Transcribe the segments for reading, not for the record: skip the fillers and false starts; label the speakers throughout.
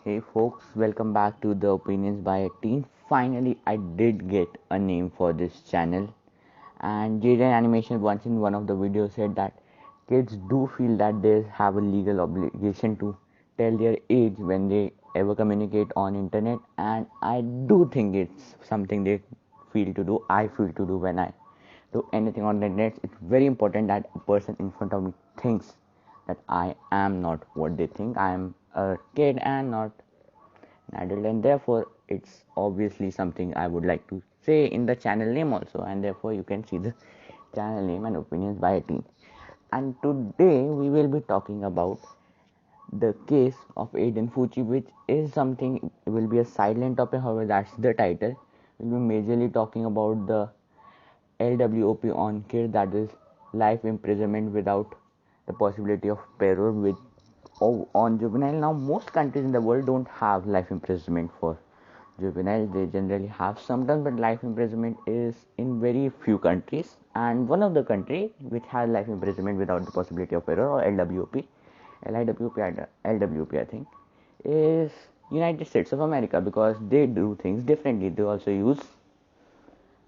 Speaker 1: Hey folks, welcome back to the Opinions by a Teen. Finally, I did get a name for this channel. And Jaden Animation once in one of the videos said that kids do feel that they have a legal obligation to tell their age when they ever communicate on internet, and I do think it's something they feel to do. I feel to do when I do anything on the internet. It's very important that a person in front of me thinks that I am not what they think. I am a kid and not an adult, and therefore it's obviously something I would like to say in the channel name also, and therefore you can see the channel name and opinions by a teen. And today we will be talking about the case of Aiden Fucci, which is something will be a silent topic. However, that's the title. We'll be majorly talking about the LWOP on kid, that is life imprisonment without the possibility of parole with on juvenile. Now most countries in the world don't have life imprisonment for juveniles. They generally have sometimes, but life imprisonment is in very few countries, and one of the country which has life imprisonment without the possibility of parole, or LWOP, LWP I think, is United States of America, because they do things differently. They also use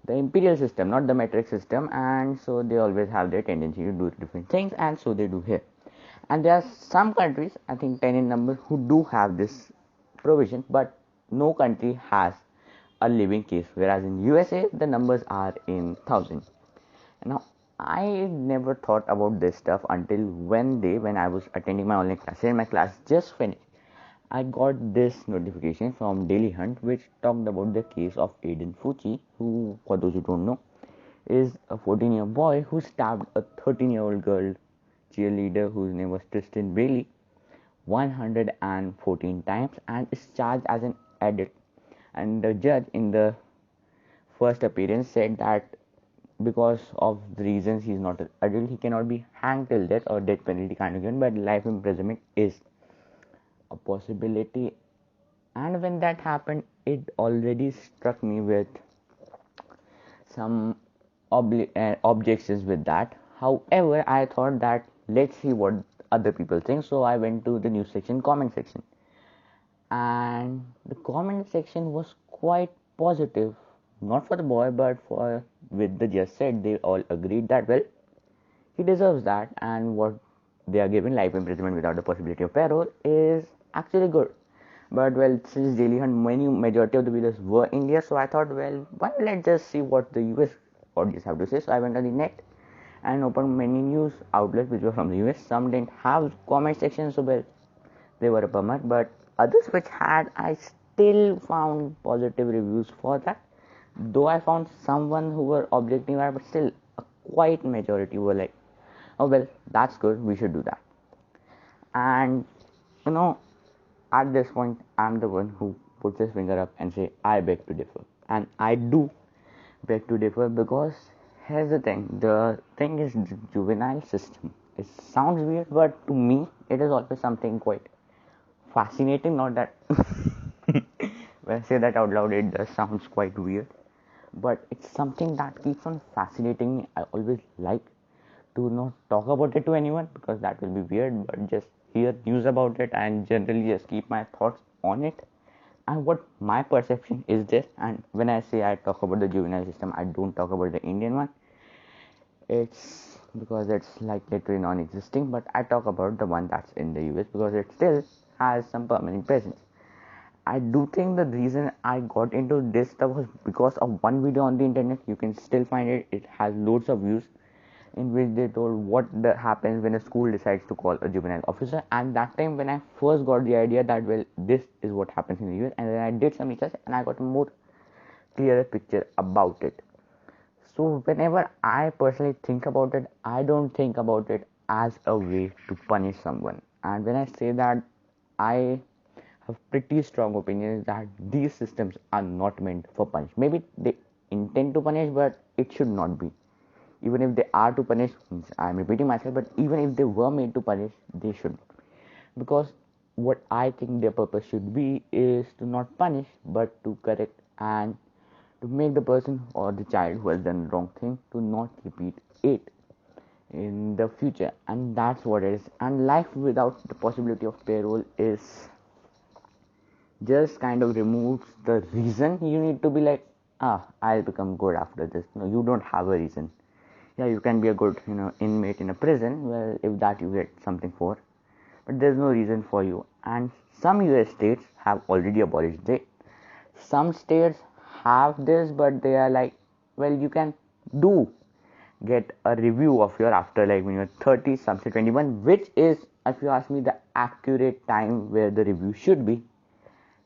Speaker 1: the imperial system, not the metric system, and so they always have their tendency to do different things, and so they do here. And there are some countries, I think 10 in number, who do have this provision, but no country has a living case, whereas in USA the numbers are in thousands. Now I never thought about this stuff until one day when I was attending my online class, and my class just finished. I got this notification from Daily Hunt, which talked about the case of Aiden Fucci, who, for those who don't know, is a 14-year boy who stabbed a 13-year-old girl cheerleader whose name was Tristan Bailey 114 times and is charged as an adult. And the judge in the first appearance said that because of the reasons he's not an adult, he cannot be hanged till death or death penalty kind of given, but life imprisonment is a possibility. And when that happened, it already struck me with some objections with that. However, I thought that let's see what other people think, so I went to the news section, comment section, and the comment section was quite positive, not for the boy but for with the just said. They all agreed that well, he deserves that, and what they are given, life imprisonment without the possibility of parole, is actually good. But well, since Daily Hunt majority of the videos were India, so I thought, well, why let's just see what the US audience have to say. So I went on the net and opened many news outlets which were from the US. Some didn't have comment sections, so well, they were a bummer. But others which had, I still found positive reviews for that. Though I found someone who were objecting, but still a quite majority were like, oh well, that's good, we should do that. And you know, at this point, I'm the one who puts his finger up and say, I beg to differ. And I do beg to differ, because here's the thing. The thing is, the juvenile system. It sounds weird, but to me, it is always something quite fascinating. Not that when I say that out loud, it does sounds quite weird, but it's something that keeps on fascinating me. I always like to not talk about it to anyone, because that will be weird, but just hear news about it and generally just keep my thoughts on it and what my perception is this. And when I say I talk about the juvenile system, I don't talk about the Indian one. It's because it's like literally non-existing, but I talk about the one that's in the US, because it still has some permanent presence. I do think the reason I got into this stuff was because of one video on the internet. You can still find it. It has loads of views, in which they told what happens when a school decides to call a juvenile officer. And that time when I first got the idea that well, this is what happens in the US, and then I did some research and I got a more clearer picture about it. So whenever I personally think about it, I don't think about it as a way to punish someone. And when I say that, I have pretty strong opinions that these systems are not meant for punish. Maybe they intend to punish, but it should not be. Even if they are to punish, I'm repeating myself, but even if they were made to punish, they shouldn't. Because what I think their purpose should be is to not punish, but to correct and to make the person or the child who has done the wrong thing to not repeat it in the future. And that's what it is. And life without the possibility of parole is just kind of removes the reason you need to be like, I'll become good after this. No, you don't have a reason. Yeah, you can be a good, inmate in a prison. Well, if that you get something for, but there's no reason for you. And some US states have already abolished it. Some states have this, but they are like, well, you can do get a review of your after, like when you're 30, some say 21, which is, if you ask me, the accurate time where the review should be.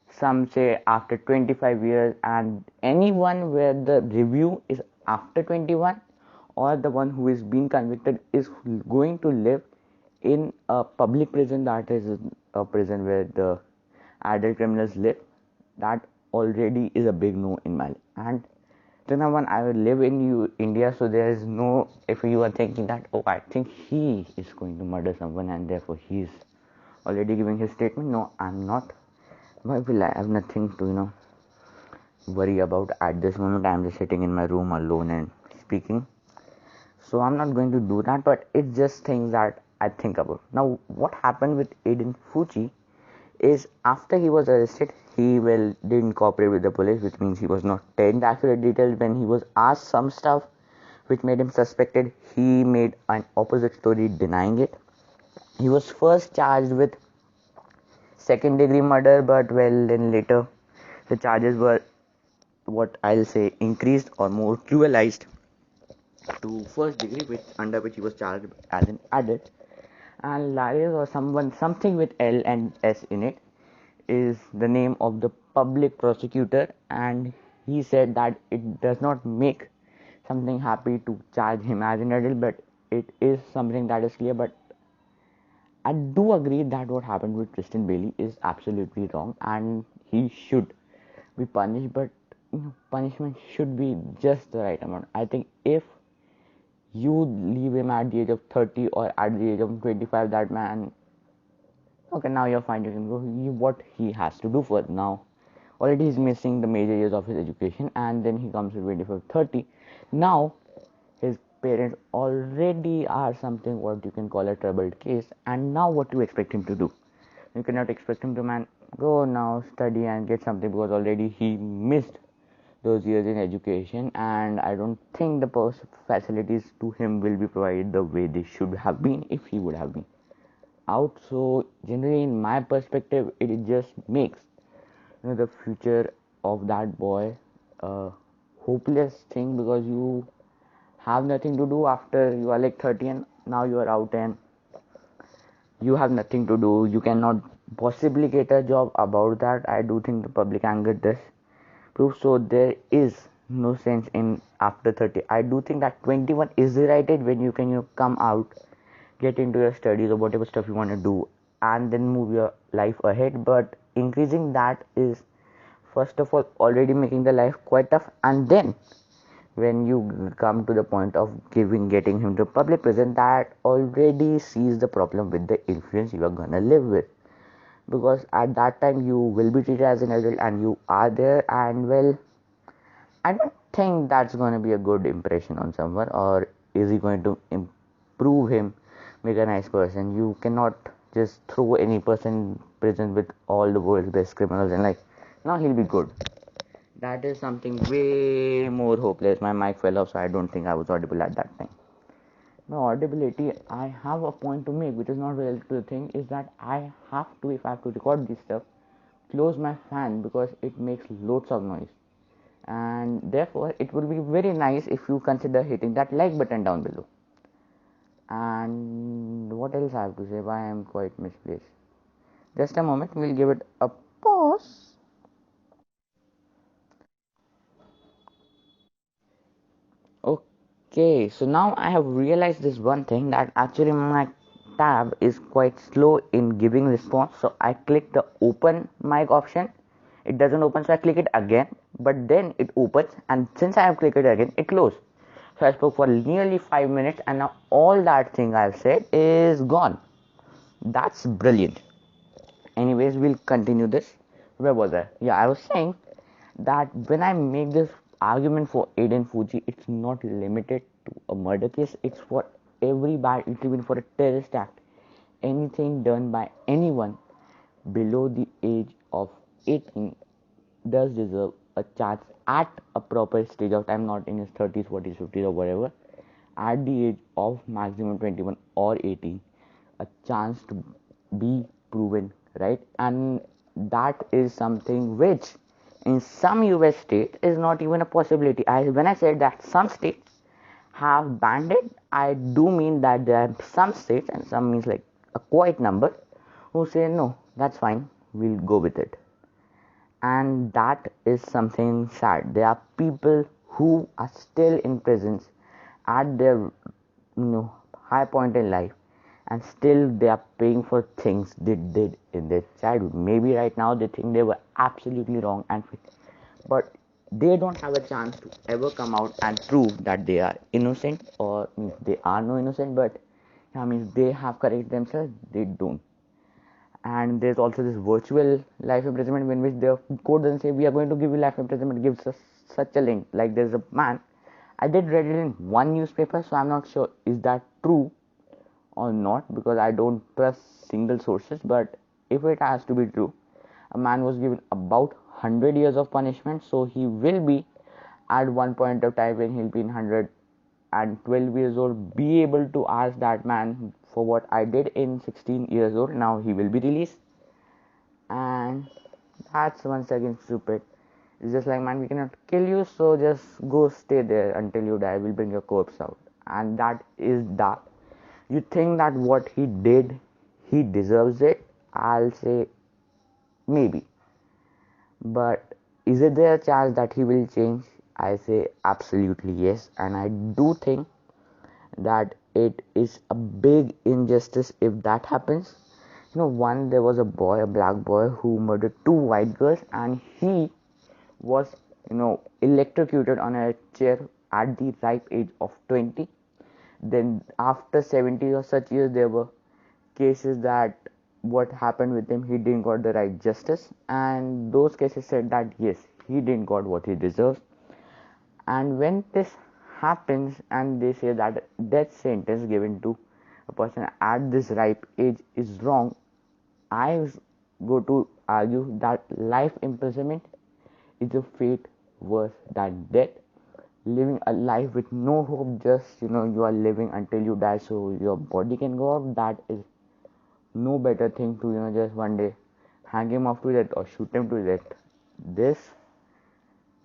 Speaker 1: Some say after 25 years, and anyone where the review is after 21, or the one who is being convicted is going to live in a public prison, that is a prison where the adult criminals live, that already is a big no in my life. And then one, I will live in India, so there is no, if you are thinking that, oh, I think he is going to murder someone and therefore he is already giving his statement. No, I'm not. Why will I have nothing to, worry about at this moment? I'm just sitting in my room alone and speaking. So I'm not going to do that, but it's just things that I think about. Now, what happened with Aiden Fucci is after he was arrested, he didn't cooperate with the police, which means he was not telling the accurate details. When he was asked some stuff which made him suspected, he made an opposite story denying it. He was first charged with second degree murder, but well, then later the charges were, what I'll say, increased or more cruelized to first degree, under which he was charged as an adult. And Laris, or something with L and S in it, is the name of the public prosecutor, and he said that it does not make something happy to charge him as an adult, but it is something that is clear. But I do agree that what happened with Tristan Bailey is absolutely wrong, and he should be punished, but punishment should be just the right amount. I think if you leave him at the age of 30 or at the age of 25, that man, okay, now you're fine, you can go. What he has to do for now, already he's missing the major years of his education, and then he comes to 25, 30. Now his parents already are something what you can call a troubled case, and now what do you expect him to do? You cannot expect him to, man, go now study and get something, because already he missed those years in education, and I don't think the facilities to him will be provided the way they should have been if he would have been out. So generally, in my perspective, it just makes the future of that boy a hopeless thing, because you have nothing to do after you are like 30 and now you are out and you have nothing to do. You cannot possibly get a job about that. I do think the public anger does prove so. There is no sense in after 30. I do think that 21 is the right age when you can come out, get into your studies or whatever stuff you want to do, and then move your life ahead. But increasing that is, first of all, already making the life quite tough, and then when you come to the point of getting him to public prison, that already sees the problem with the influence you are gonna live with, because at that time you will be treated as an adult and you are there, and well, I don't think that's going to be a good impression on someone. Or is he going to improve him, make a nice person? You cannot just throw any person in prison with all the world's best criminals and like, now he'll be good. That is something way more hopeless. My mic fell off, so I don't think I was audible at that time. My audibility, I have a point to make, which is not related to the thing, is that I have to, if I have to record this stuff, close my fan because it makes loads of noise. And therefore, it will be very nice if you consider hitting that like button down below. And what else I have to say? Why I am quite misplaced. Just a moment, we'll give it a pause. Okay, so now I have realized this one thing, that actually my tab is quite slow in giving response. So I click the open mic option, it doesn't open, so I click it again, but then it opens, and since I have clicked it again, it closed. So I spoke for nearly 5 minutes, and now all that thing I've said is gone. That's brilliant. Anyways, we'll continue this. Where was I? Yeah, I was saying that when I make this argument for Aiden Fucci, it's not limited to a murder case. It's for every bad, it's even for a terrorist act. Anything done by anyone below the age of 18 does deserve a chance at a proper stage of time, not in his 30s, 40s, 50s, or whatever, at the age of maximum 21 or 18, a chance to be proven right. And that is something which in some US states is not even a possibility. When I said that some states have banned it, I do mean that there are some states, and some means like a quite number, who say no, that's fine, we'll go with it. And that is something sad. There are people who are still in prisons at their high point in life, and still they are paying for things they did in their childhood. Maybe right now they think they were absolutely wrong, but they don't have a chance to ever come out and prove that they are innocent, or they are no innocent, but means they have corrected themselves, they don't. And there's also this virtual life imprisonment, in which the court doesn't say we are going to give you life imprisonment, gives us such a link. Like there's a man, I did read it in one newspaper, so I'm not sure is that true or not, because I don't trust single sources. But if it has to be true, a man was given about 100 years of punishment, so he will be at one point of time when he'll be in 112 years old, be able to ask that man for what I did in 16 years old. Now he will be released, and that's once again stupid. It's just like, man, we cannot kill you, so just go stay there until you die. We'll bring your corpse out. And that is that. You think that what he did, he deserves it? I'll say maybe. But is it there a chance that he will change? I say absolutely yes. And I do think that it is a big injustice if that happens. There was a boy, a black boy, who murdered two white girls, and he was electrocuted on a chair at the ripe age of 20. Then after 70 or such years, there were cases that what happened with him, he didn't got the right justice, and those cases said that yes, he didn't got what he deserves. And when this happens and they say that death sentence given to a person at this ripe age is wrong, I go to argue that life imprisonment is a fate worse than death. Living a life with no hope, just you are living until you die so your body can go out, that is no better thing to just one day hang him off to death or shoot him to death. This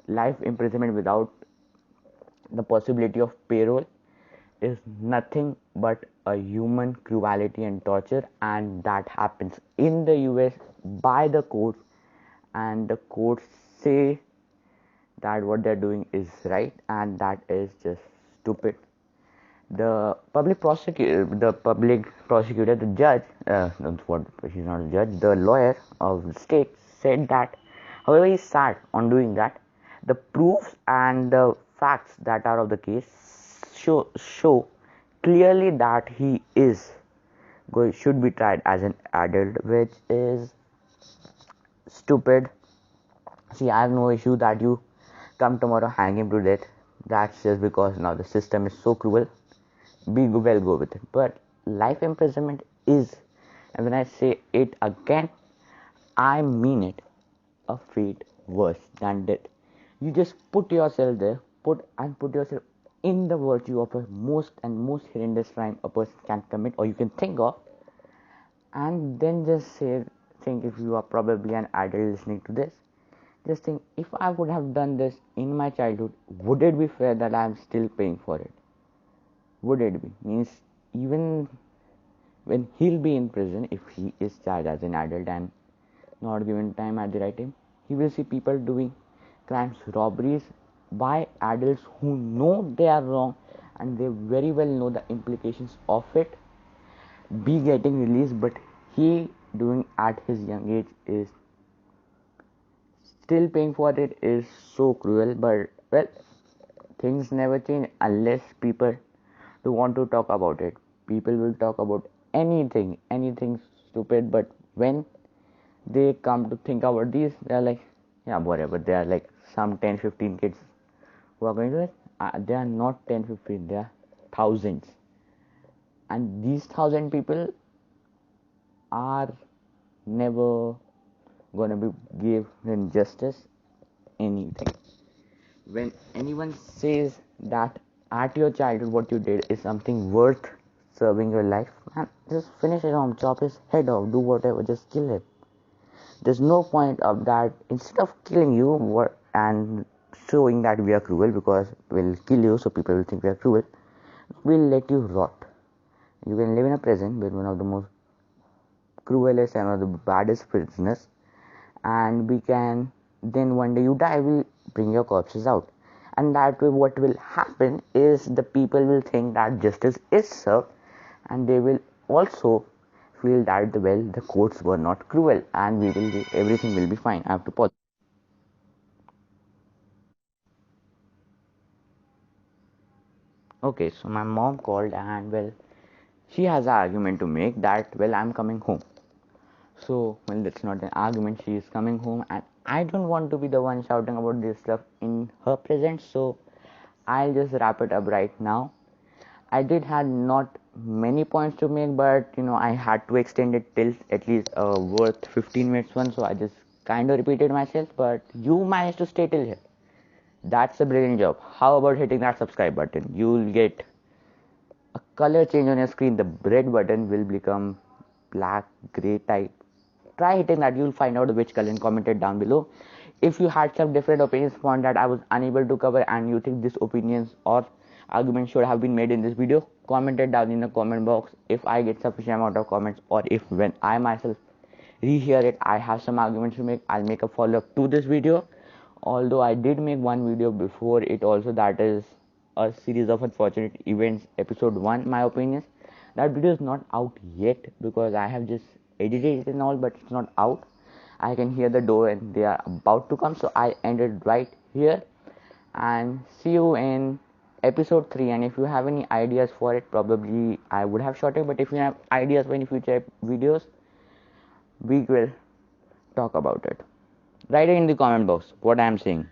Speaker 1: life imprisonment without the possibility of parole is nothing but a human cruelty and torture, and that happens in the US by the courts, and the courts say that what they're doing is right, and that is just stupid. The public prosecutor, the judge, he's not a judge, the lawyer of the state said that, however, he's sad on doing that. The proofs and the facts that are of the case show clearly that he should be tried as an adult, which is stupid. See, I have no issue that you come tomorrow, hang him to death. That's just because now the system is so cruel. Go with it. But life imprisonment is, and when I say it again, I mean it, a fate worse than death. You just put yourself there, put yourself in the virtue of a most horrendous crime a person can commit or you can think of, and then just think, if you are probably an adult listening to this, just think, if I would have done this in my childhood, would it be fair that I am still paying for it? Would it be? Means even when he'll be in prison, if he is charged as an adult and not given time at the right time, he will see people doing crimes, robberies by adults who know they are wrong and they very well know the implications of it, be getting released, but he doing at his young age is still paying for it, is so cruel. But well, things never change unless people do want to talk about it. People will talk about anything stupid, but when they come to think about these, they're like, yeah, whatever. They are like some 10-15 kids who are going to it. They are not 10-15, they are thousands, and these 1,000 people are never gonna be given justice anything. When anyone says that at your childhood what you did is something worth serving your life, man, just finish it home, chop his head off, do whatever, just kill him. There's no point of that. Instead of killing you and showing that we are cruel, because we'll kill you so people will think we are cruel, we'll let you rot. You can live in a prison with one of the most cruelest and one of the baddest prisoners, and we can, then one day you die, we'll bring your corpses out. And that way what will happen is the people will think that justice is served, and they will also feel that well, the courts were not cruel, and everything will be fine. I have to pause. Okay, so my mom called, and well, she has an argument to make that well, I'm coming home. So well, that's not an argument. She is coming home, and I don't want to be the one shouting about this stuff in her presence. So I'll just wrap it up right now. I did had not many points to make, but I had to extend it till at least worth 15 minutes one. So I just kind of repeated myself, but you managed to stay till here. That's a brilliant job. How about hitting that subscribe button? You'll get a color change on your screen. The red button will become black, gray type. Try hitting that. You'll find out which color and comment it down below. If you had some different opinions on that I was unable to cover, and you think these opinions or arguments should have been made in this video, comment it down in the comment box. If I get sufficient amount of comments, or if when I myself rehear it I have some arguments to make, I'll make a follow-up to this video. Although I did make one video before it also, that is a series of unfortunate events episode 1, my opinions. That video is not out yet because I have just edited it and all, but it's not out. I can hear the door and they are about to come, so I ended right here, and see you in episode 3. And if you have any ideas for it, probably I would have shot it, but if you have ideas for any future videos, we will talk about it. Write it in the comment box what I am saying.